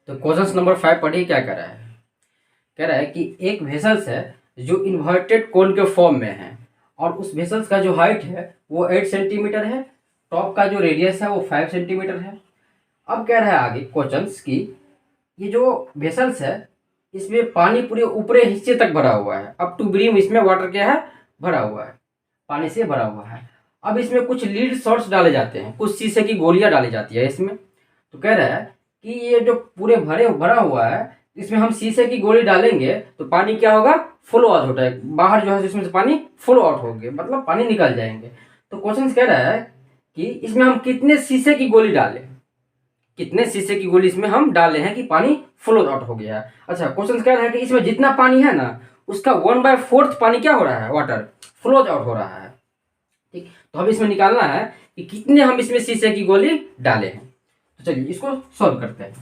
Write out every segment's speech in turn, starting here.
तो question number 5 पढ़िए क्या कह रहा है। कह रहा है कि एक वेसल्स है जो इन्वर्टेड कोन के फॉर्म में है और उस वेसल्स का जो हाइट है वो 8 सेंटीमीटर है, टॉप का जो रेडियस है वो 5 सेंटीमीटर है। अब कह रहा है आगे क्वेश्चंस की ये जो वेसल्स है इसमें पानी पूरे ऊपरी हिस्से तक भरा हुआ है, अप टू ब्रीम इसमें वाटर क्या है, भरा हुआ है, पानी से भरा हुआ है। अब इसमें कुछ लीड शॉट्स डाले जाते हैं, कुछ शीशे की गोलियां डाली जाती है इसमें। तो कह रहा है कि ये जो पूरे भरा हुआ है इसमें हम शीशे की गोली डालेंगे तो पानी क्या होगा, फ्लो आउट होता है, बाहर जो है इसमें से पानी फ्लो आउट होंगे, मतलब पानी निकल जाएंगे। तो क्वेश्चन कह रहा है कि इसमें हम कितने शीशे की गोली डालें, कितने शीशे की गोली इसमें हम डाले हैं कि पानी फ्लो आउट हो गया है। अच्छा, क्वेश्चन कह रहा है कि इसमें जितना पानी है ना उसका 1/4 पानी क्या हो रहा है, वाटर फ्लो आउट हो रहा है। ठीक, तो हम इसमें निकालना है कि कितने हम इसमें शीशे की गोली डाले हैं। तो चलिए इसको सॉल्व करते हैं।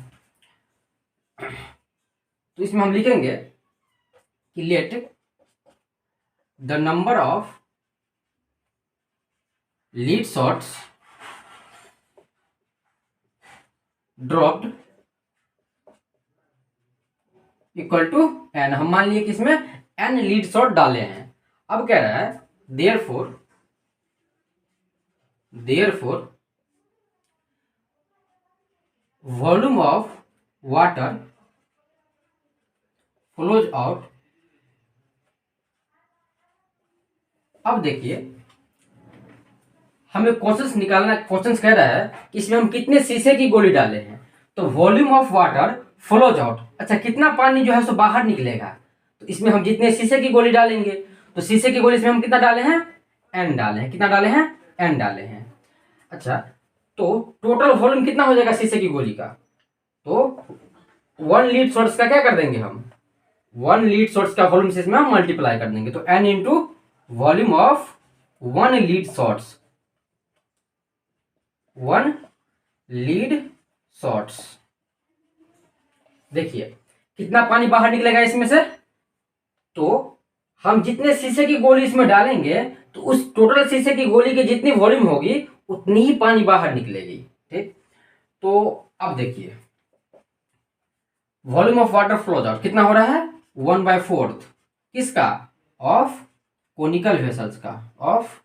तो इसमें हम लिखेंगे कि let the number of lead shots dropped equal to n. हम मान लिए कि इसमें एन लीड शॉट डाले हैं। अब कह रहा है therefore volume of water flows out. अब देखिए हमें क्वेश्चन निकालना, क्वेश्चन कह रहा है कि इसमें हम कितने शीशे की गोली डाले हैं। तो volume of water flows out, अच्छा कितना पानी जो है सो बाहर निकलेगा। तो इसमें हम जितने शीशे की गोली डालेंगे तो शीशे की गोली इसमें हम कितना डाले हैं, एन डाले हैं। कितना डाले हैं, एन डाले हैं। अच्छा, तो टोटल वॉल्यूम कितना हो जाएगा शीशे की गोली का, तो 1 लीड शॉट्स का क्या कर देंगे हम, 1 लीड शॉट्स का वॉल्यूम से इसमें हम मल्टीप्लाई कर देंगे। तो n into volume of 1 lead shots, 1 lead shots. देखिए कितना पानी बाहर निकलेगा इसमें से, तो हम जितने शीशे की गोली इसमें डालेंगे तो उस टोटल शीशे की गोली की जितनी वॉल्यूम होगी उतनी ही पानी बाहर निकलेगी। ठीक, तो अब देखिए volume of water flows out कितना हो रहा है, 1/4 किसका, ऑफ कोनिकल वेसल्स का, ऑफ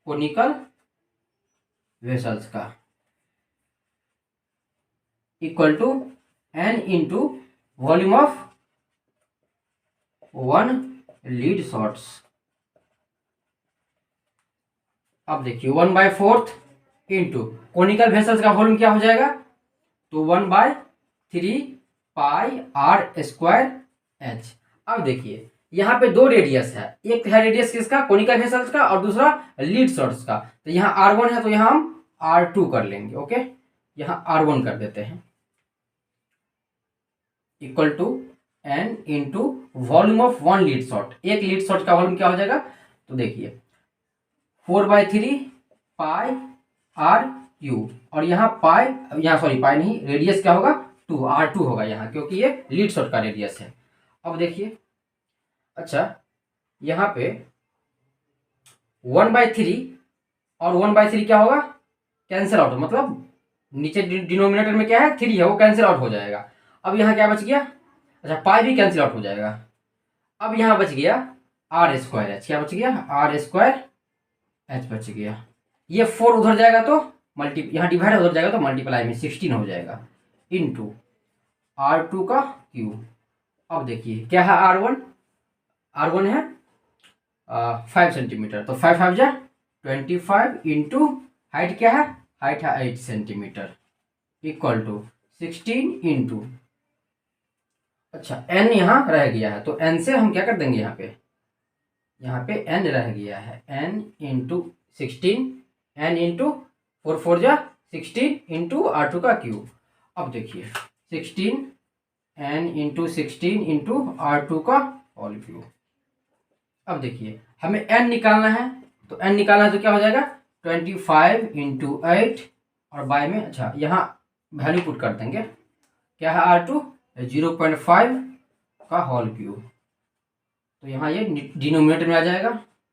कोनिकल वेसल्स का, equal to n into volume of 1 lead shots. अब देखिए 1/4 इंटू कोनिकल वेसल्स का वॉल्यूम क्या हो जाएगा, तो 1/3 पाई आर स्क्वायर एच। अब देखिए यहाँ पे दो रेडियस है, एक है रेडियस किसका, कोनिकल वेसल्स का, और दूसरा लीड शॉट्स का। तो यहाँ R1 है तो यहाँ हम R2 कर लेंगे। ओके, यहाँ R1 कर देते हैं, equal to n into volume of 1 lead shot. एक लीड शॉट का वॉल्यूम क्या हो जाएगा, तो देखिए 4/3 पाई आर क्यू, और यहाँ पाई, यहाँ सॉरी पाई नहीं, रेडियस क्या होगा 2, R2 होगा यहाँ, क्योंकि ये लीड शॉट का रेडियस है। अब देखिए अच्छा यहाँ पे 1/3 और 1/3 क्या होगा, कैंसिल आउट, मतलब नीचे डिनोमिनेटर में क्या है 3 है, वो कैंसिल आउट हो जाएगा। अब यहाँ क्या बच गया, अच्छा पाई भी कैंसिल आउट हो जाएगा। अब यहाँ बच गया आर स्क्वायर एच, क्या बच गया, आर स्क्वायर एच बच गया। ये 4 उधर जाएगा तो यहाँ डिवाइड उधर जाएगा तो मल्टीप्लाई में 16 हो जाएगा, इंटू R2 का क्यू। अब देखिए क्या है, R1 है 5 सेंटीमीटर, तो 5 5 जा 25 इंटू हाइट क्या है, हाइट है 8 सेंटीमीटर, इक्वल टू 16 इंटू, अच्छा n यहाँ रह गया है तो n से हम क्या कर देंगे, यहाँ पे n रह गया है, n इंटू 16, n इंटू 4 4 जा 16 इंटू R2 का क्यूब। अब देखिए 16 n इंटू 16 इंटू R2 का होल क्यूब। अब देखिए हमें n निकालना है, तो n निकालना है तो क्या हो जाएगा 25 इंटू 8 और बाय में, अच्छा यहाँ वैल्यू पुट कर देंगे, क्या है R2 0.5 का होल क्यूब। तो यहाँ ये डिनोमिनेटर में आ जाएगा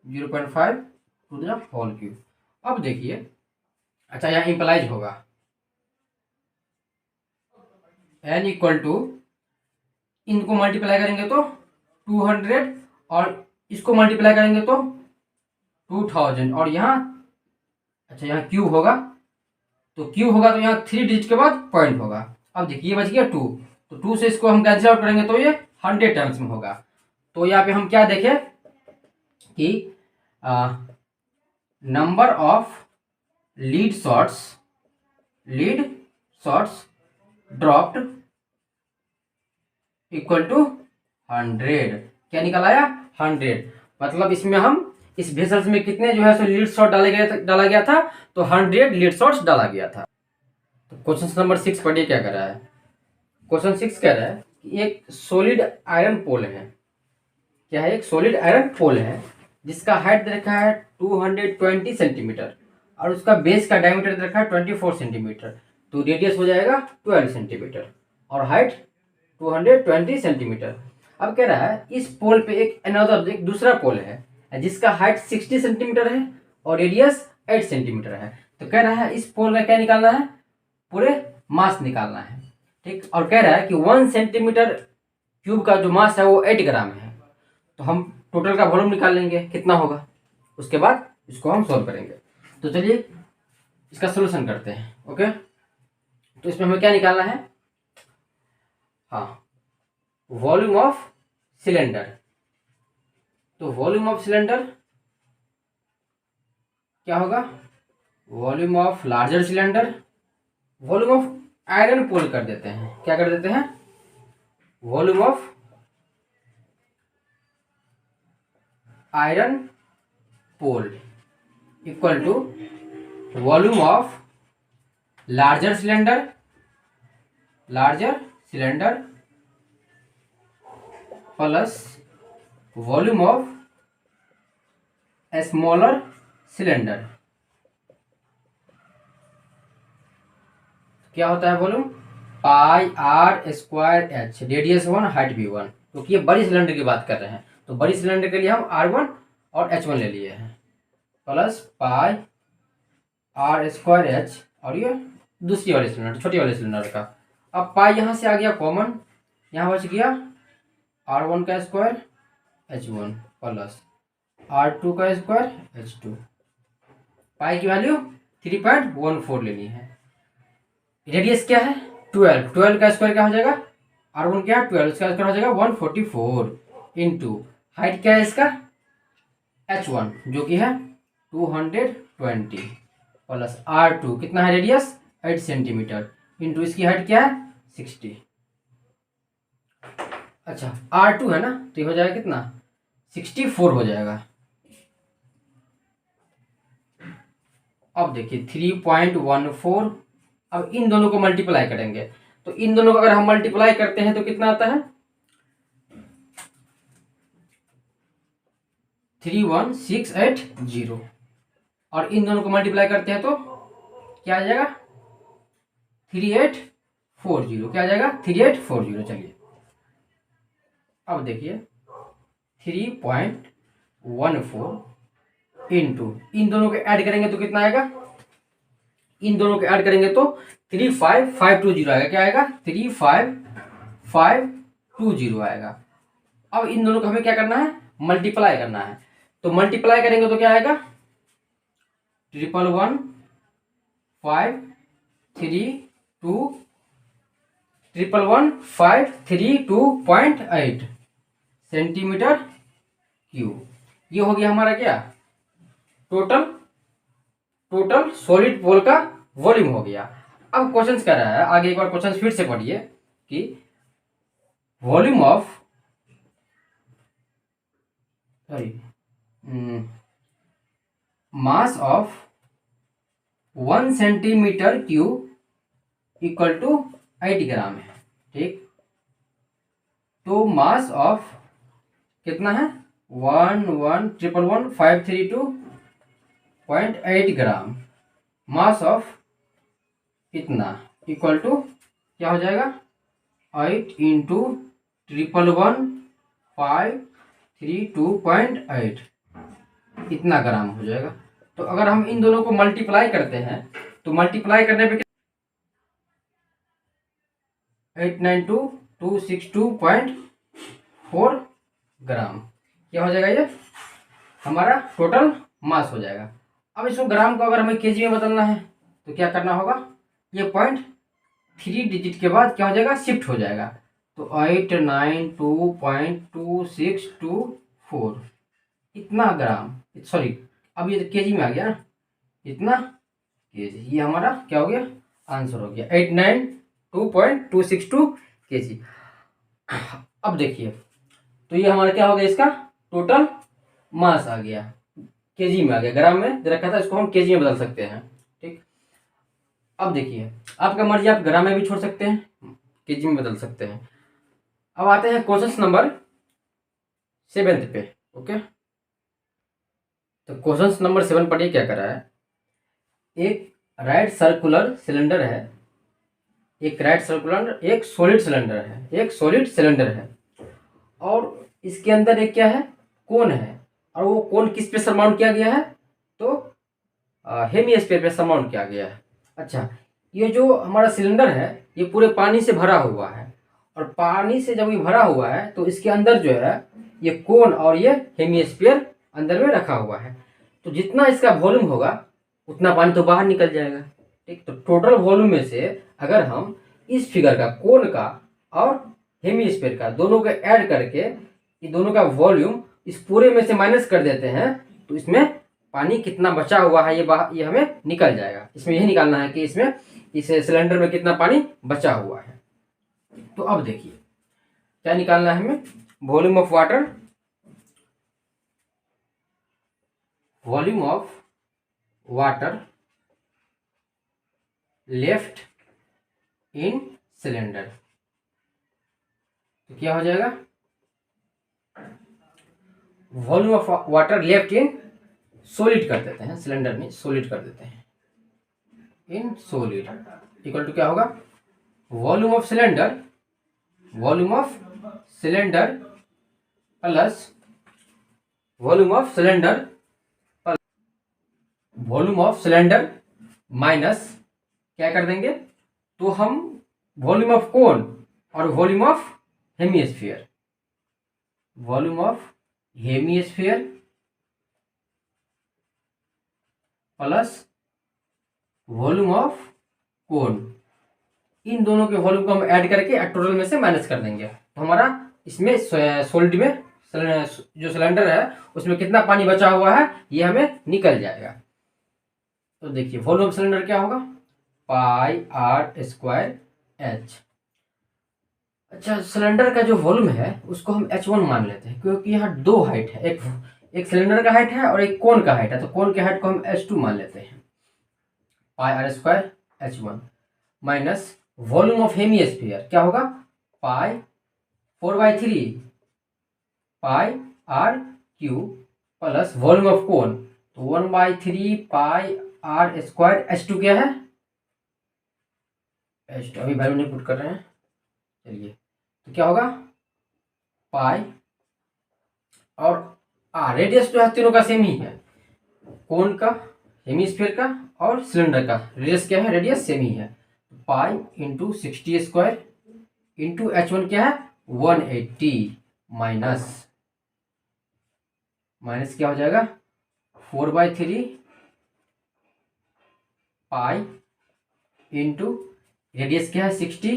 0.5 टू द होल क्यूब। अब देखिए अच्छा यहाँ इंप्लाइज होगा n इक्वल टू, इनको मल्टीप्लाई करेंगे तो 200 और इसको मल्टीप्लाई करेंगे तो 2000 और यहाँ, अच्छा यहाँ क्यूब होगा, तो क्यूब होगा तो यहाँ 3 डिजिट के बाद पॉइंट होगा। अब देखिए बच गया 2, तो 2 से इसको हम कैंसिल आउट करेंगे तो ये 100 टाइम्स में होगा। तो यहाँ पे हम क्या देखें कि number of lead shots dropped equal to 100। क्या निकल आया? 100। मतलब इसमें हम इस वेसल्स में कितने जो है सो लीड शॉट डाला गया था, तो 100 लीड शॉट्स डाला गया था। तो क्वेश्चन नंबर 6 पढ़िए क्या कर रहा है। क्वेश्चन 6 कह रहा है कि एक सॉलिड आयरन पोल है। क्या है? एक सॉलिड आयरन पोल है जिसका हाइट दे रखा है 220 सेंटीमीटर और उसका बेस का डायमीटर दे रखा है 24 सेंटीमीटर। तो रेडियस हो जाएगा 12 सेंटीमीटर और हाइट 220 सेंटीमीटर। अब कह रहा है इस पोल पे एक दूसरा पोल है जिसका हाइट 60 सेंटीमीटर है और रेडियस 8 सेंटीमीटर है। तो कह रहा है इस पोल का क्या निकालना है? पूरे मास निकालना है। ठीक, और कह रहा है कि 1 सेंटीमीटर क्यूब का जो मास है वो 8 ग्राम है। तो हम टोटल का वॉल्यूम निकाल लेंगे कितना होगा, उसके बाद इसको हम सॉल्व करेंगे। तो चलिए इसका सोल्यूशन करते हैं। ओके, तो इसमें हमें क्या निकालना है? हाँ, वॉल्यूम ऑफ सिलेंडर। तो वॉल्यूम ऑफ सिलेंडर क्या होगा? Volume of larger cylinder, volume of iron pole कर देते हैं। क्या कर देते हैं? Volume of iron pole equal to volume of larger cylinder plus volume of smaller cylinder. क्या होता है volume? Pi are square h, radius 1 height भी 1, क्योंकि ये बड़ी सिलेंडर की बात कर रहे हैं। तो बड़ी सिलेंडर के लिए हम R1 और H1 ले लिए हैं, plus pi are square h और ये दूसरी वाली सिलेंडर, छोटी वाली सिलेंडर का। अब पाई यहाँ से आ गया कॉमन, यहाँ बच गया R1 का स्क्वायर H1 प्लस R2 का स्क्वायर H2। पाई की वैल्यू 3.14 लेनी है। रेडियस क्या है? 12 का स्क्वायर क्या हो जाएगा? R1 क्या है? 12, इसका स्क्वायर हो जाएगा 144 इंटू हाइट क्या है इसका? H1 जो कि है 220 प्लस R2 कितना है रेडियस? 8 सेंटीमीटर इंटू इसकी हाइट क्या है? 60। अच्छा R2 है ना, तो ये हो जाएगा कितना? 64 हो जाएगा। अब देखिए 3.14, अब इन दोनों को मल्टीप्लाई करेंगे, तो इन दोनों को अगर हम मल्टीप्लाई करते हैं तो कितना आता है? 31680 और इन दोनों को मल्टीप्लाई करते हैं तो क्या आ जाएगा? 3840। क्या आ जाएगा? 3840। चलिए अब देखिए 3.14 इंटू इन दोनों को ऐड करेंगे तो कितना आएगा? इन दोनों को ऐड करेंगे तो 35520 आएगा। क्या आएगा? 35520 आएगा। अब इन दोनों को हमें क्या करना है? मल्टीप्लाई करना है। तो मल्टीप्लाई करेंगे तो क्या आएगा? 11153 सेंटीमीटर क्यूब। ये हो गया हमारा क्या? टोटल सॉलिड पोल का वॉल्यूम हो गया। अब क्वेश्चंस कर रहा है आगे, एक बार क्वेश्चंस फिर से पढ़िए कि volume of mass of 1 centimetre cube equal to 8 gram है। ठीक, तो मास ऑफ कितना है? 1111532.8 ग्राम। मास ऑफ इतना इक्वल टू क्या हो जाएगा? 8 इंटू 1111532.8 इतना ग्राम हो जाएगा। तो अगर हम इन दोनों को मल्टीप्लाई करते हैं तो मल्टीप्लाई करने पे 892,262.4 ग्राम क्या हो जाएगा, ये हमारा टोटल मास हो जाएगा। अब इसको ग्राम को अगर हमें केजी में बदलना है तो क्या करना होगा, ये पॉइंट 3 डिजिट के बाद क्या हो जाएगा, शिफ्ट हो जाएगा। तो 892.2624 इतना ग्राम, सॉरी अब ये केजी में आ गया ना, इतना केजी, ये हमारा क्या हो गया, आंसर हो गया 892.262 केजी। अब देखिए, तो ये हमारा क्या हो गया, इसका टोटल मास आ गया, केजी में आ गया, ग्राम में दे रखा था, इसको हम केजी में बदल सकते हैं। ठीक, अब देखिए आपका मर्जी, आप ग्राम में भी छोड़ सकते हैं, केजी में बदल सकते हैं। अब आते हैं क्वेश्चन नंबर 7 पे। ओके, तो क्वेश्चन नंबर 7 पढ़िए क्या करा है। एक राइट सर्कुलर सिलेंडर है, एक राइट सर्कुलर, एक सॉलिड सिलेंडर है, एक सॉलिड सिलेंडर है, और इसके अंदर एक क्या है, कोन है, और वो कोन किस पे सरमाउंट किया गया है, तो हेमिस्फीयर पे सरमाउंट किया गया है। अच्छा, ये जो हमारा सिलेंडर है ये पूरे पानी से भरा हुआ है, और पानी से जब ये भरा हुआ है तो इसके अंदर जो है ये कोन और ये हेमिस्फीयर अंदर में रखा हुआ है। तो जितना इसका वॉल्यूम होगा उतना पानी तो बाहर निकल जाएगा। ठीक, तो टोटल वॉल्यूम में से अगर हम इस फिगर का, कोन का और हेमिस्फीयर का, दोनों को ऐड करके ये दोनों का वॉल्यूम इस पूरे में से माइनस कर देते हैं तो इसमें पानी कितना बचा हुआ है ये हमें निकल जाएगा। इसमें यही निकालना है कि इसमें इस सिलेंडर में कितना पानी बचा हुआ है। तो अब देखिए क्या निकालना है हमें, volume of water, volume of water left in cylinder. तो क्या हो जाएगा, volume of water left in solid कर देते हैं, सिलेंडर में सॉलिड कर देते हैं, इन सॉलिड इक्वल टू क्या होगा, volume of cylinder, volume of cylinder plus volume of cylinder, volume of cylinder minus क्या कर देंगे, तो हम वॉल्यूम ऑफ कोन और volume of hemisphere, volume of hemisphere plus volume of cone, इन दोनों के वॉल्यूम को हम ऐड करके टोटल में से माइनस कर देंगे। तो हमारा इसमें सॉलिड में जो सिलेंडर है उसमें कितना पानी बचा हुआ है ये हमें निकल जाएगा। तो देखिए वॉल्यूम सिलेंडर क्या होगा, पाई आर स्क्वायर एच। अच्छा, सिलेंडर का जो वॉल्यूम है उसको हम H1 मान लेते हैं, क्योंकि यहाँ दो हाइट है, एक सिलेंडर का हाइट है और एक कोन का हाइट है, तो कोन के हाइट को हम H2 मान लेते हैं, pi are square H1 minus volume of hemisphere क्या होगा, pi 4/3 pi R cube plus volume of cone, तो 1/3 पाई आर स्क्वायर H2 क्या है, H2 अभी वैल्यू नहीं पुट कर रहे हैं, चलिए तो क्या होगा, पाई और आर, रेडियस जो है तीनों का सेम ही है, कोन का, हेमिस्फीयर का और सिलेंडर का रेडियस क्या है, रेडियस सेम ही है, pi into 60 square into H1 क्या है 180 माइनस क्या हो जाएगा 4/3 पाई इंटू रेडियस क्या है 60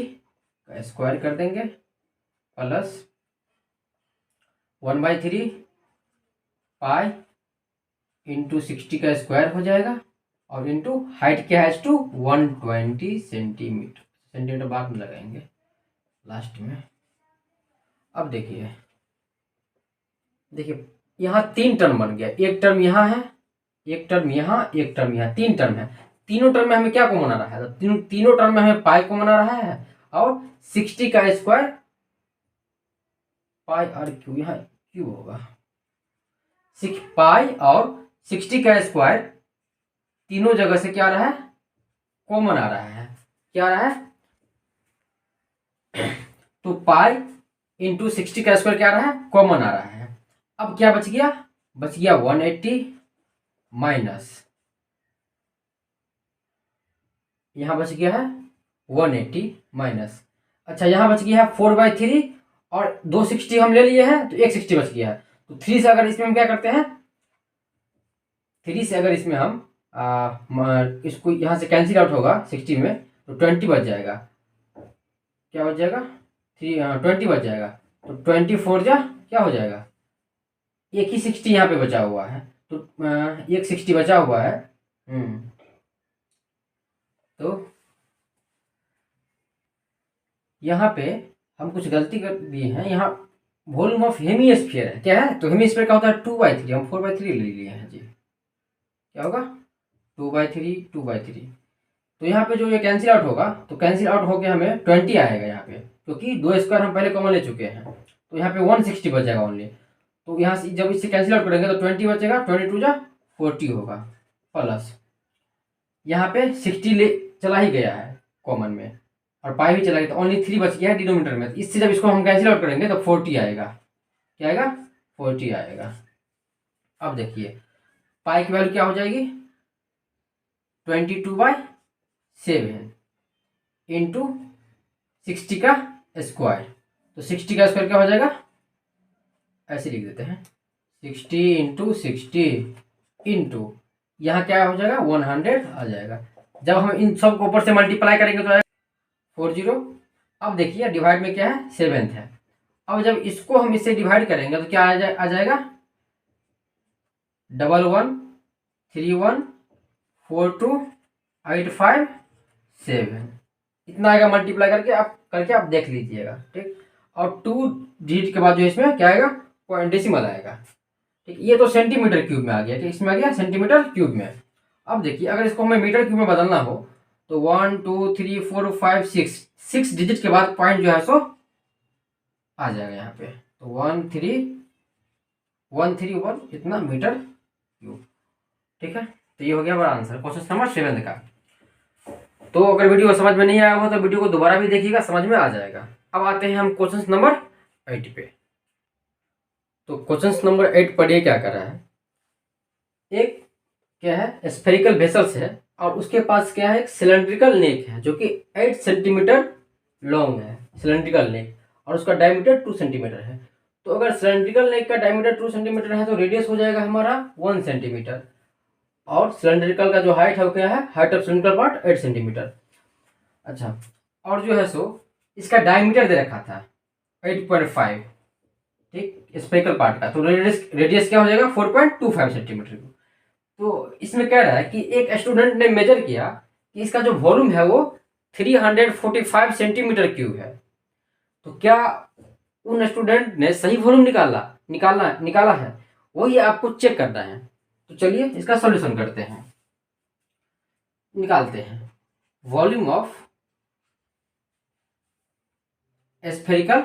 का स्क्वायर कर देंगे प्लस 1/3 पाई इंटू 60 का स्क्वायर हो जाएगा और इंटू हाइट क्या है टू 120 सेंटीमीटर बाद में लगाएंगे लास्ट में। अब देखिए यहाँ 3 टर्म बन गया, एक टर्म यहाँ है, एक टर्म यहाँ, एक टर्म यहाँ, 3 टर्म है। तीनों टर्म में हमें क्या कॉमन आ रहा है, तो तीनों टर्म में हमें पाई कॉमन आ रहा है और 60 का स्क्वायर पाई और क्यू, यहाँ क्यू होगा 6 पाई और 60 का स्क्वायर तीनों जगह से क्या आ रहा है, कॉमन आ रहा है, क्या आ रहा है, तो पाई इंटू 60 का स्क्वायर क्या आ रहा है, कॉमन आ रहा है। अब क्या बच गया, 180 माइनस यहाँ बच गया है 180 माइनस, अच्छा यहाँ बच गया है 4/3 और 260 हम ले लिए हैं तो 160 बच गया है। तो 3 से अगर इसमें हम क्या करते हैं, 3 से अगर इसमें हम इसको यहाँ से कैंसिल आउट होगा 60 में तो 20 बच जाएगा। क्या बच जाएगा, 20 बच जाएगा। तो 24 जा क्या हो जाएगा, एक ही 60 यहाँ पे बचा हुआ है तो एक 60 बचा हुआ है। तो यहाँ पे हम कुछ गलती कर दिए हैं। यहाँ वॉल्यूम ऑफ हेमीस्फीयर है, क्या है, तो हेमीस्फीयर का होता है 2/3, हम 4/3 ले लिए हैं जी। क्या होगा 2/3 2/3। तो यहाँ पे जो ये कैंसिल आउट होगा तो कैंसिल आउट होके हमें 20 आएगा यहाँ पे, क्योंकि 2² हम पहले कॉमन ले चुके हैं। तो यहाँ पे 160 बच जाएगा ओनली। तो यहाँ से जब इससे कैंसिल आउट करेंगे तो 20 बचेगा, 22 जा 40 होगा, प्लस यहाँ पे 60 ले चला ही गया है कॉमन में और पाई भी चला गया, तो ओनली 3 बच गया है डिनोमिनेटर में। इससे जब इसको हम कैंसिल आउट करेंगे तो 40 आएगा। क्या आएगा, 40 आएगा। अब देखिए पाई की वैल्यू क्या हो जाएगी, 22/7 इंटू 60 का स्क्वायर। तो 60 का स्क्वायर क्या हो जाएगा, ऐसे लिख देते हैं 60 इंटू 60 इंटू यहाँ क्या हो जाएगा 100 आ जाएगा। जब हम इन सब को ऊपर से मल्टीप्लाई करेंगे तो आएगा 40। अब देखिए डिवाइड में क्या है 7th है। अब जब इसको हम इससे डिवाइड करेंगे तो क्या आ जाएगा 11314285 7 इतना आएगा मल्टीप्लाई करके आप देख लीजिएगा, ठीक। और 2 डिजिट के बाद जो इसमें क्या आएगा, पॉइंट डेसिमल आएगा, ठीक। ये तो सेंटीमीटर क्यूब में आ गया, ठीक, इसमें आ गया सेंटीमीटर क्यूब में। अब देखिए अगर इसको हमें मीटर क्यूब में बदलना हो तो 1 2 3 4 5 6 डिजिट के बाद पॉइंट जो है सो आ जाएगा यहाँ पे। तो 1311 इतना मीटर क्यूब, ठीक है। तो ये हो गया हमारा आंसर क्वेश्चन नंबर 7 का। तो अगर वीडियो समझ में नहीं आया हो तो वीडियो को दोबारा भी देखिएगा, समझ में आ जाएगा। अब आते हैं हम क्वेश्चन नंबर 8 पे। तो क्वेश्चन नंबर 8 पढ़िए क्या कर रहा है। एक क्या है स्फेरिकल वेसल्स है और उसके पास क्या है एक सिलेंड्रिकल नेक है जो कि 8 सेंटीमीटर लॉन्ग है, सिलेंड्रिकल नेक, और उसका डायमीटर 2 सेंटीमीटर है। तो अगर सिलेंड्रिकल नेक का डायमीटर 2 सेंटीमीटर है तो रेडियस हो जाएगा हमारा 1 सेंटीमीटर, और सिलेंड्रिकल का जो हाइट है वो क्या है, height of cylindrical part 8 centimetre. अच्छा, और जो है सो इसका डायमीटर दे रखा था 8.5, ठीक, स्फेरिकल पार्ट का। तो रेडियस क्या हो जाएगा 4.25 सेंटीमीटर। तो इसमें कह रहा है कि एक स्टूडेंट ने मेजर किया कि इसका जो वॉल्यूम है वो 345 सेंटीमीटर क्यूब है। तो क्या उन स्टूडेंट ने सही वॉल्यूम निकाला है, वही आपको चेक करना है। तो चलिए इसका सॉल्यूशन करते हैं, निकालते हैं। वॉल्यूम ऑफ स्फेरिकल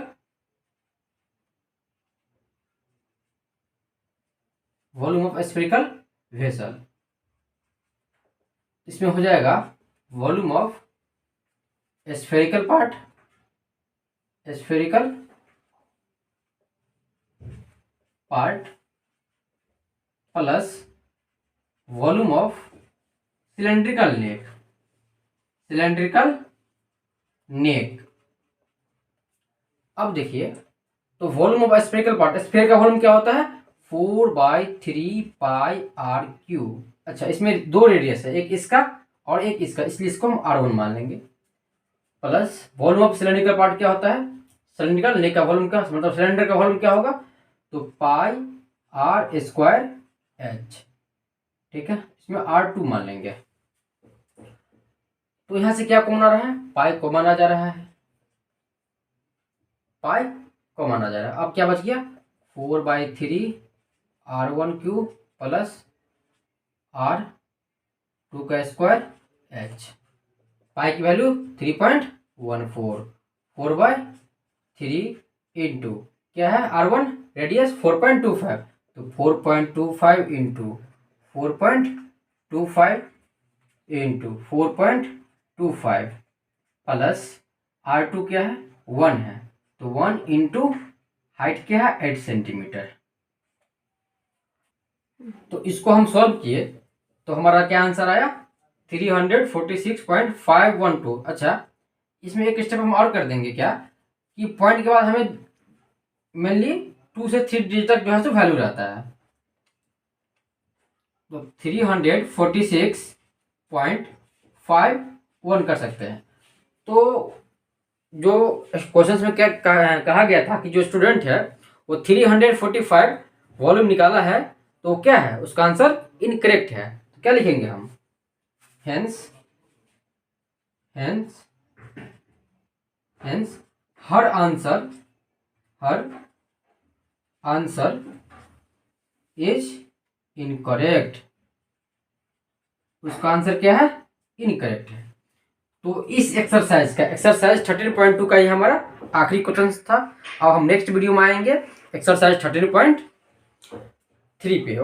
वेसल, इसमें हो जाएगा volume of spherical part plus volume of cylindrical neck. अब देखिए तो volume of spherical part, sphere का वॉल्यूम क्या होता है 4/3 पाई आर क्यूब। अच्छा, इसमें 2 रेडियस है, एक इसका और एक इसका, इसलिए इसको हम R1 मान लेंगे। Plus volume of cylindrical part क्या होता है, सिलेंड्रिकल नेक का वॉल्यूम का मतलब सिलेंडर का वॉल्यूम क्या होगा, तो पाई R स्क्वायर H, ठीक है। इसमें R2 मान लेंगे। तो यहां से क्या कॉमन आ रहा है, पाई कॉमन आ जा रहा है, पाई कॉमन आ जा रहा है। अब क्या बच गया 4/3 R1 क्यूब प्लस R2 का स्क्वायर H। पाई की वैल्यू 3.14, 4/3 इंटू क्या है R1 रेडियस 4.25, तो 4.25 इंटू 4.25 इंटू 4.25 प्लस R2 क्या है 1 है, तो 1 इंटू हाइट क्या है 8 सेंटीमीटर। तो इसको हम सॉल्व किए तो हमारा क्या आंसर आया 346.512। अच्छा, इसमें एक स्टेप हम और कर देंगे क्या, कि पॉइंट के बाद हमें मेनली 2 से 3 डिजिट तक जो है सो वैल्यू रहता है। तो 346.51 कर सकते हैं। तो जो क्वेश्चंस में क्या कहा गया था कि जो स्टूडेंट है वो 345 वॉल्यूम निकाला है, तो क्या है उसका आंसर इनकरेक्ट है। तो क्या लिखेंगे हम, hence hence hence her answer is incorrect. उसका आंसर क्या है, इनकरेक्ट है। तो इस एक्सरसाइज 13.2 का ही हमारा आखिरी क्वेश्चन था। अब हम नेक्स्ट वीडियो में आएंगे एक्सरसाइज 13.3 पे। ओके।